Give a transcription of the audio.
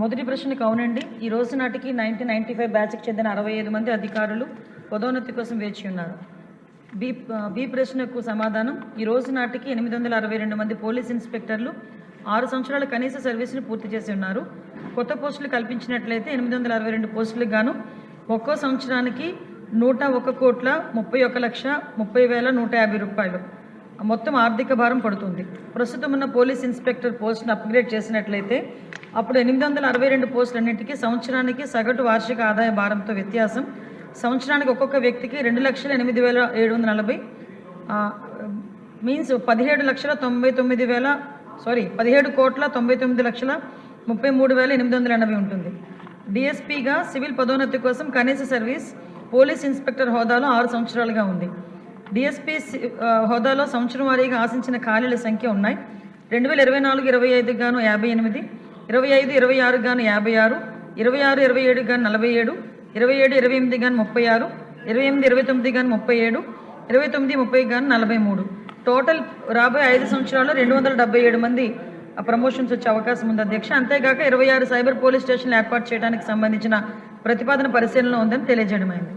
మొదటి ప్రశ్నకు అవునండి. ఈ రోజు నాటికి 1995 బ్యాచ్కి చెందిన 65 మంది అధికారులు పదోన్నతి కోసం వేచి ఉన్నారు. బి ప్రశ్నకు సమాధానం, ఈ రోజు నాటికి 862 మంది పోలీస్ ఇన్స్పెక్టర్లు 6 సంవత్సరాల కనీస సర్వీసును పూర్తి చేసి ఉన్నారు. కొత్త పోస్టులు కల్పించినట్లయితే 862 పోస్టులకు గాను ఒక్కో సంవత్సరానికి 101,31,30,150 రూపాయలు మొత్తం ఆర్థిక భారం పడుతుంది. ప్రస్తుతం ఉన్న పోలీస్ ఇన్స్పెక్టర్ పోస్టును అప్గ్రేడ్ చేసినట్లయితే అప్పుడు 862 పోస్టులన్నింటికీ సంవత్సరానికి సగటు వార్షిక ఆదాయ భారంతో వ్యత్యాసం సంవత్సరానికి ఒక్కొక్క వ్యక్తికి 2,08,740 మీన్స్ 17,99,33,880 ఉంటుంది. డిఎస్పీగా సివిల్ పదోన్నతి కోసం కనీస సర్వీస్ పోలీస్ ఇన్స్పెక్టర్ హోదాలో 6 సంవత్సరాలుగా ఉంది. డిఎస్పీ హోదాలో సంవత్సరం వారీగా ఆశించిన ఖాళీల సంఖ్య ఉన్నాయి. 2024-25 గాను 58, 25-26 గాను 56, 26-27 గాను 47, 27-28 గాను 36, 28-29 గాను 37, 29-30 గాను 43. టోటల్ రాబోయే 5 సంవత్సరాల్లో 277 మంది ప్రమోషన్స్ వచ్చే అవకాశం ఉంది అధ్యక్ష. అంతేగాక 26 సైబర్ పోలీస్ స్టేషన్లు ఏర్పాటు చేయడానికి సంబంధించిన ప్రతిపాదన పరిశీలనలో ఉందని తెలియజేయడమైంది.